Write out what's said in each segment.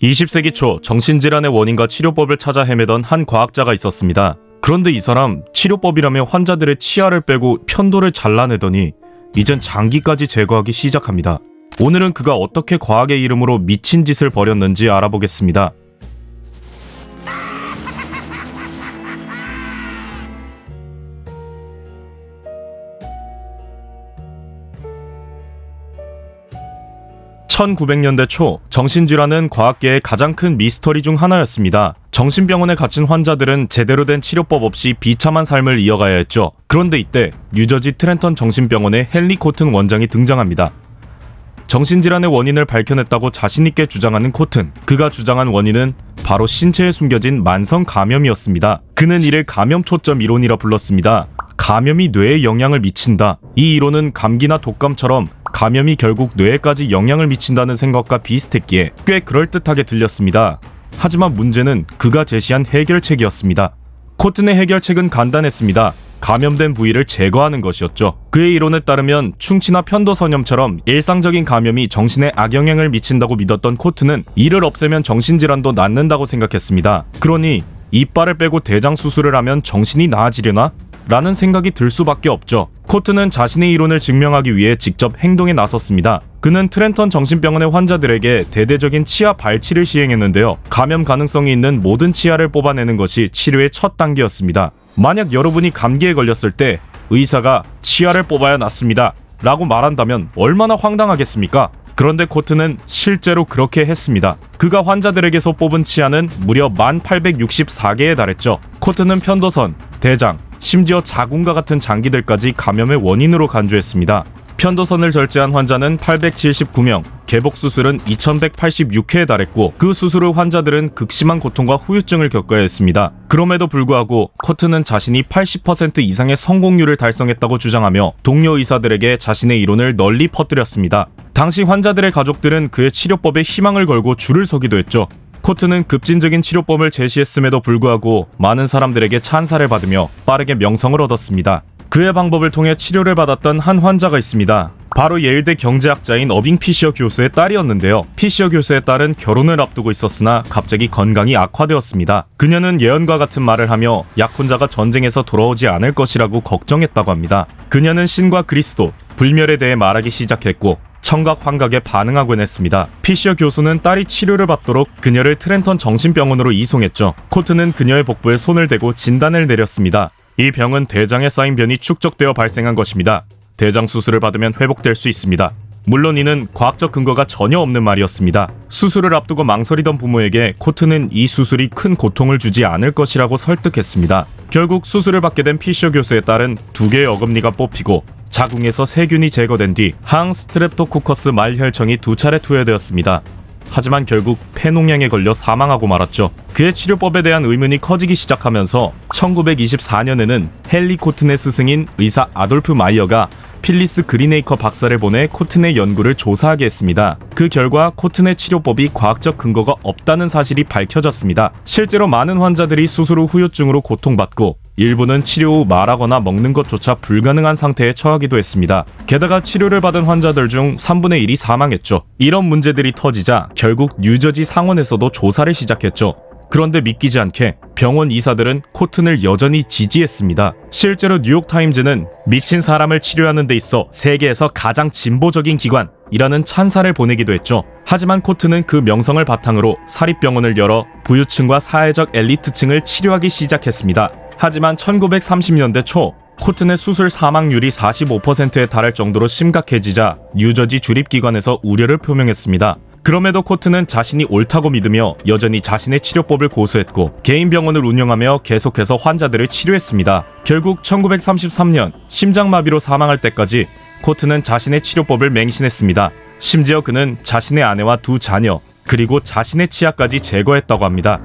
20세기 초 정신질환의 원인과 치료법을 찾아 헤매던 한 과학자가 있었습니다. 그런데 이 사람 치료법이라며 환자들의 치아를 빼고 편도를 잘라내더니 이젠 장기까지 제거하기 시작합니다. 오늘은 그가 어떻게 과학의 이름으로 미친 짓을 벌였는지 알아보겠습니다. (1900년대) 초 정신질환은 과학계의 가장 큰 미스터리 중 하나였습니다. 정신병원에 갇힌 환자들은 제대로 된 치료법 없이 비참한 삶을 이어가야 했죠. 그런데 이때 뉴저지 트렌턴 정신병원에 헨리 코튼 원장이 등장합니다. 정신질환의 원인을 밝혀냈다고 자신있게 주장하는 코튼. 그가 주장한 원인은 바로 신체에 숨겨진 만성 감염이었습니다. 그는 이를 감염 초점 이론이라 불렀습니다. 감염이 뇌에 영향을 미친다. 이 이론은 감기나 독감처럼 감염이 결국 뇌에까지 영향을 미친다는 생각과 비슷했기에 꽤 그럴듯하게 들렸습니다. 하지만 문제는 그가 제시한 해결책이었습니다. 코튼의 해결책은 간단했습니다. 감염된 부위를 제거하는 것이었죠. 그의 이론에 따르면 충치나 편도선염처럼 일상적인 감염이 정신에 악영향을 미친다고 믿었던 코튼은 이를 없애면 정신질환도 낫는다고 생각했습니다. 그러니 이빨을 빼고 대장 수술을 하면 정신이 나아지려나? 라는 생각이 들 수밖에 없죠. 코튼은 자신의 이론을 증명하기 위해 직접 행동에 나섰습니다. 그는 트렌턴 정신병원의 환자들에게 대대적인 치아 발치를 시행했는데요. 감염 가능성이 있는 모든 치아를 뽑아내는 것이 치료의 첫 단계였습니다. 만약 여러분이 감기에 걸렸을 때 의사가 치아를 뽑아야 낫습니다 라고 말한다면 얼마나 황당하겠습니까? 그런데 코튼은 실제로 그렇게 했습니다. 그가 환자들에게서 뽑은 치아는 무려 1864개에 달했죠. 코튼은 편도선, 대장, 심지어 자궁과 같은 장기들까지 감염의 원인으로 간주했습니다. 편도선을 절제한 환자는 879명, 개복 수술은 2186회에 달했고 그 수술 후 환자들은 극심한 고통과 후유증을 겪어야 했습니다. 그럼에도 불구하고 코튼은 자신이 80% 이상의 성공률을 달성했다고 주장하며 동료 의사들에게 자신의 이론을 널리 퍼뜨렸습니다. 당시 환자들의 가족들은 그의 치료법에 희망을 걸고 줄을 서기도 했죠. 코튼은 급진적인 치료법을 제시했음에도 불구하고 많은 사람들에게 찬사를 받으며 빠르게 명성을 얻었습니다. 그의 방법을 통해 치료를 받았던 한 환자가 있습니다. 바로 예일대 경제학자인 어빙 피셔 교수의 딸이었는데요. 피셔 교수의 딸은 결혼을 앞두고 있었으나 갑자기 건강이 악화되었습니다. 그녀는 예언과 같은 말을 하며 약혼자가 전쟁에서 돌아오지 않을 것이라고 걱정했다고 합니다. 그녀는 신과 그리스도, 불멸에 대해 말하기 시작했고 청각 환각에 반응하곤 했습니다. 피셔 교수는 딸이 치료를 받도록 그녀를 트렌턴 정신병원으로 이송했죠. 코튼은 그녀의 복부에 손을 대고 진단을 내렸습니다. 이 병은 대장에 쌓인 변이 축적되어 발생한 것입니다. 대장 수술을 받으면 회복될 수 있습니다. 물론 이는 과학적 근거가 전혀 없는 말이었습니다. 수술을 앞두고 망설이던 부모에게 코튼은 이 수술이 큰 고통을 주지 않을 것이라고 설득했습니다. 결국 수술을 받게 된 피셔 교수의 딸은 2개의 어금니가 뽑히고 자궁에서 세균이 제거된 뒤 항 스트랩토코커스 말혈청이 2차례 투여되었습니다. 하지만 결국 폐농양에 걸려 사망하고 말았죠. 그의 치료법에 대한 의문이 커지기 시작하면서 1924년에는 헨리 코튼의 스승인 의사 아돌프 마이어가 필리스 그린에이커 박사를 보내 코튼의 연구를 조사하게 했습니다. 그 결과 코튼의 치료법이 과학적 근거가 없다는 사실이 밝혀졌습니다. 실제로 많은 환자들이 수술 후 후유증으로 고통받고 일부는 치료 후 말하거나 먹는 것조차 불가능한 상태에 처하기도 했습니다. 게다가 치료를 받은 환자들 중 3분의 1이 사망했죠. 이런 문제들이 터지자 결국 뉴저지 상원에서도 조사를 시작했죠. 그런데 믿기지 않게 병원 의사들은 코튼을 여전히 지지했습니다. 실제로 뉴욕타임즈는 미친 사람을 치료하는 데 있어 세계에서 가장 진보적인 기관이라는 찬사를 보내기도 했죠. 하지만 코튼은 그 명성을 바탕으로 사립병원을 열어 부유층과 사회적 엘리트층을 치료하기 시작했습니다. 하지만 1930년대 초 코튼의 수술 사망률이 45%에 달할 정도로 심각해지자 뉴저지 주립기관에서 우려를 표명했습니다. 그럼에도 코튼은 자신이 옳다고 믿으며 여전히 자신의 치료법을 고수했고 개인 병원을 운영하며 계속해서 환자들을 치료했습니다. 결국 1933년 심장마비로 사망할 때까지 코튼은 자신의 치료법을 맹신했습니다. 심지어 그는 자신의 아내와 2 자녀 그리고 자신의 치아까지 제거했다고 합니다.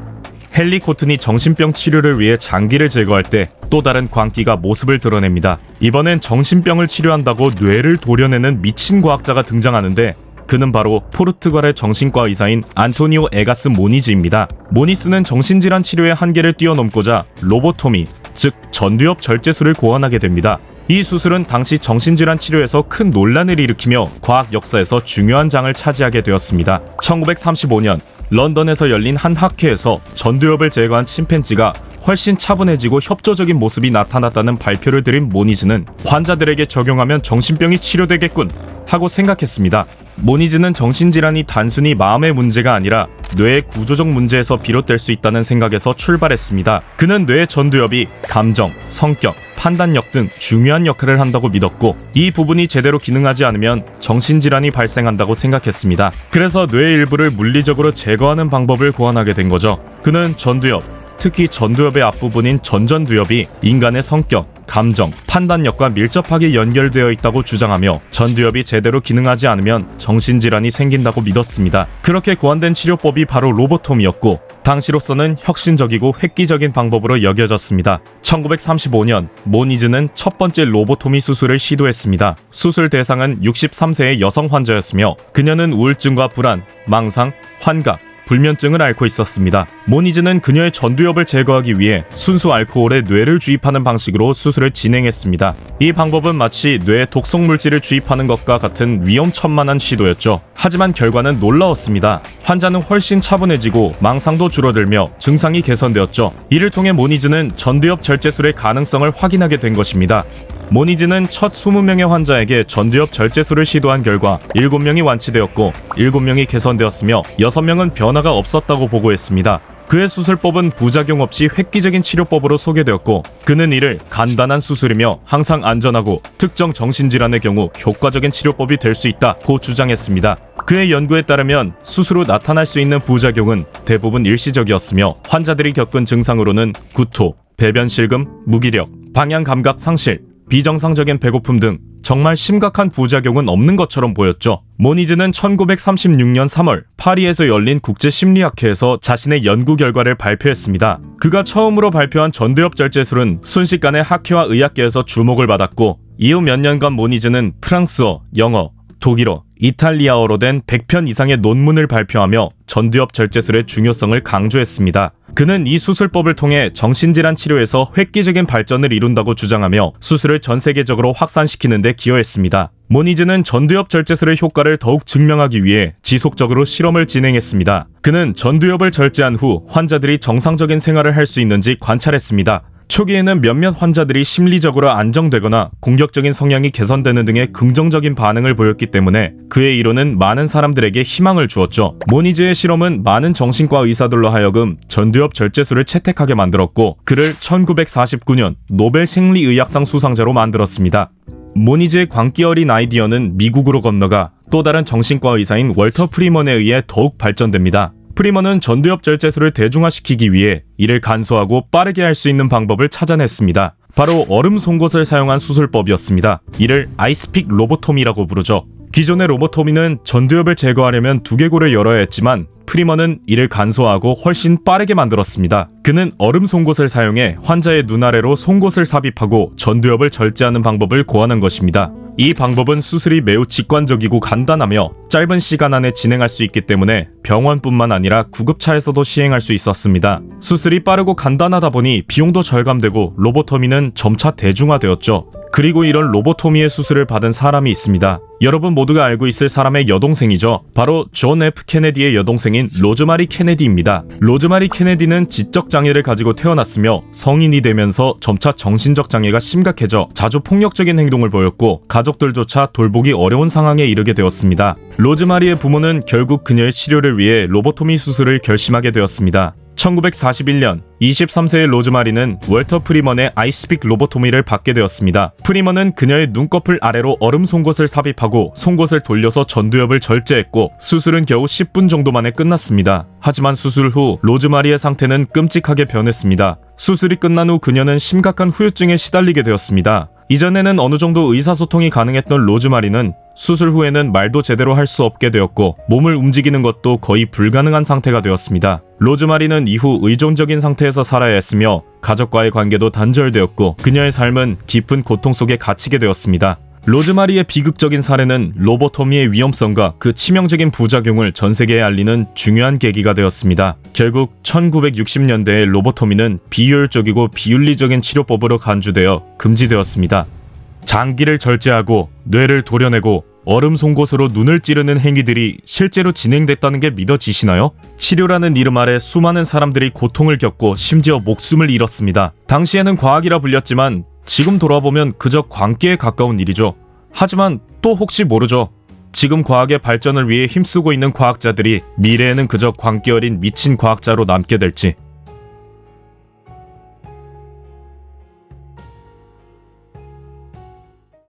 헨리 코튼이 정신병 치료를 위해 장기를 제거할 때 또 다른 광기가 모습을 드러냅니다. 이번엔 정신병을 치료한다고 뇌를 도려내는 미친 과학자가 등장하는데 그는 바로 포르투갈의 정신과 의사인 안토니오 에가스 모니즈입니다. 모니스는 정신질환 치료의 한계를 뛰어넘고자 로보토미, 즉 전두엽 절제술을 고안하게 됩니다. 이 수술은 당시 정신질환 치료에서 큰 논란을 일으키며 과학 역사에서 중요한 장을 차지하게 되었습니다. 1935년 런던에서 열린 한 학회에서 전두엽을 제거한 침팬지가 훨씬 차분해지고 협조적인 모습이 나타났다는 발표를 드린 모니즈는 환자들에게 적용하면 정신병이 치료되겠군 하고 생각했습니다. 모니즈는 정신질환이 단순히 마음의 문제가 아니라 뇌의 구조적 문제에서 비롯될 수 있다는 생각에서 출발했습니다. 그는 뇌의 전두엽이 감정, 성격, 판단력 등 중요한 역할을 한다고 믿었고 이 부분이 제대로 기능하지 않으면 정신질환이 발생한다고 생각했습니다. 그래서 뇌의 일부를 물리적으로 제거하는 방법을 고안하게 된 거죠. 그는 전두엽, 특히 전두엽의 앞부분인 전전두엽이 인간의 성격, 감정, 판단력과 밀접하게 연결되어 있다고 주장하며 전두엽이 제대로 기능하지 않으면 정신질환이 생긴다고 믿었습니다. 그렇게 고안된 치료법이 바로 로보토미였고 당시로서는 혁신적이고 획기적인 방법으로 여겨졌습니다. 1935년 모니즈는 첫 번째 로보토미 수술을 시도했습니다. 수술 대상은 63세의 여성 환자였으며 그녀는 우울증과 불안, 망상, 환각, 불면증을 앓고 있었습니다. 모니즈는 그녀의 전두엽을 제거하기 위해 순수 알코올에 뇌를 주입하는 방식으로 수술을 진행했습니다. 이 방법은 마치 뇌에 독성 물질을 주입하는 것과 같은 위험천만한 시도였죠. 하지만 결과는 놀라웠습니다. 환자는 훨씬 차분해지고 망상도 줄어들며 증상이 개선되었죠. 이를 통해 모니즈는 전두엽 절제술의 가능성을 확인하게 된 것입니다. 모니즈는 첫 20명의 환자에게 전두엽 절제술을 시도한 결과 7명이 완치되었고 7명이 개선되었으며 6명은 변화가 없었다고 보고했습니다. 그의 수술법은 부작용 없이 획기적인 치료법으로 소개되었고 그는 이를 간단한 수술이며 항상 안전하고 특정 정신질환의 경우 효과적인 치료법이 될 수 있다고 주장했습니다. 그의 연구에 따르면 수술 후 나타날 수 있는 부작용은 대부분 일시적이었으며 환자들이 겪은 증상으로는 구토, 배변 실금, 무기력, 방향 감각 상실, 비정상적인 배고픔 등 정말 심각한 부작용은 없는 것처럼 보였죠. 모니즈는 1936년 3월 파리에서 열린 국제심리학회에서 자신의 연구 결과를 발표했습니다. 그가 처음으로 발표한 전두엽 절제술은 순식간에 학회와 의학계에서 주목을 받았고 이후 몇 년간 모니즈는 프랑스어, 영어, 독일어, 이탈리아어로 된 100편 이상의 논문을 발표하며 전두엽 절제술의 중요성을 강조했습니다. 그는 이 수술법을 통해 정신질환 치료에서 획기적인 발전을 이룬다고 주장하며 수술을 전 세계적으로 확산시키는 데 기여했습니다. 모니즈는 전두엽 절제술의 효과를 더욱 증명하기 위해 지속적으로 실험을 진행했습니다. 그는 전두엽을 절제한 후 환자들이 정상적인 생활을 할 수 있는지 관찰했습니다. 초기에는 몇몇 환자들이 심리적으로 안정되거나 공격적인 성향이 개선되는 등의 긍정적인 반응을 보였기 때문에 그의 이론은 많은 사람들에게 희망을 주었죠. 모니즈의 실험은 많은 정신과 의사들로 하여금 전두엽 절제술을 채택하게 만들었고 그를 1949년 노벨 생리의학상 수상자로 만들었습니다. 모니즈의 광기 어린 아이디어는 미국으로 건너가 또 다른 정신과 의사인 월터 프리먼에 의해 더욱 발전됩니다. 프리먼은 전두엽 절제술을 대중화시키기 위해 이를 간소하고 빠르게 할 수 있는 방법을 찾아냈습니다. 바로 얼음 송곳을 사용한 수술법이었습니다. 이를 아이스픽 로보토미라고 부르죠. 기존의 로보토미는 전두엽을 제거하려면 두개골을 열어야 했지만 프리먼은 이를 간소화하고 훨씬 빠르게 만들었습니다. 그는 얼음 송곳을 사용해 환자의 눈 아래로 송곳을 삽입하고 전두엽을 절제하는 방법을 고안한 것입니다. 이 방법은 수술이 매우 직관적이고 간단하며 짧은 시간 안에 진행할 수 있기 때문에 병원뿐만 아니라 구급차에서도 시행할 수 있었습니다. 수술이 빠르고 간단하다 보니 비용도 절감되고 로보토미는 점차 대중화되었죠. 그리고 이런 로보토미의 수술을 받은 사람이 있습니다. 여러분 모두가 알고 있을 사람의 여동생이죠. 바로 존 F 케네디의 여동생인 로즈마리 케네디입니다. 로즈마리 케네디는 지적 장애를 가지고 태어났으며 성인이 되면서 점차 정신적 장애가 심각해져 자주 폭력적인 행동을 보였고 가족들조차 돌보기 어려운 상황에 이르게 되었습니다. 로즈마리의 부모는 결국 그녀의 치료를 위해 로보토미 수술을 결심하게 되었습니다. 1941년 23세의 로즈마리는 월터 프리먼의 아이스픽 로보토미를 받게 되었습니다. 프리먼은 그녀의 눈꺼풀 아래로 얼음 송곳을 삽입하고 송곳을 돌려서 전두엽을 절제했고 수술은 겨우 10분 정도 만에 끝났습니다. 하지만 수술 후 로즈마리의 상태는 끔찍하게 변했습니다. 수술이 끝난 후 그녀는 심각한 후유증에 시달리게 되었습니다. 이전에는 어느 정도 의사소통이 가능했던 로즈마리는 수술 후에는 말도 제대로 할 수 없게 되었고 몸을 움직이는 것도 거의 불가능한 상태가 되었습니다. 로즈마리는 이후 의존적인 상태에서 살아야 했으며 가족과의 관계도 단절되었고 그녀의 삶은 깊은 고통 속에 갇히게 되었습니다. 로즈마리의 비극적인 사례는 로보토미의 위험성과 그 치명적인 부작용을 전 세계에 알리는 중요한 계기가 되었습니다. 결국 1960년대에 로보토미는 비효율적이고 비윤리적인 치료법으로 간주되어 금지되었습니다. 장기를 절제하고 뇌를 도려내고 얼음 송곳으로 눈을 찌르는 행위들이 실제로 진행됐다는 게 믿어지시나요? 치료라는 이름 아래 수많은 사람들이 고통을 겪고 심지어 목숨을 잃었습니다. 당시에는 과학이라 불렸지만 지금 돌아보면 그저 광기에 가까운 일이죠. 하지만 또 혹시 모르죠. 지금 과학의 발전을 위해 힘쓰고 있는 과학자들이 미래에는 그저 광기 어린 미친 과학자로 남게 될지.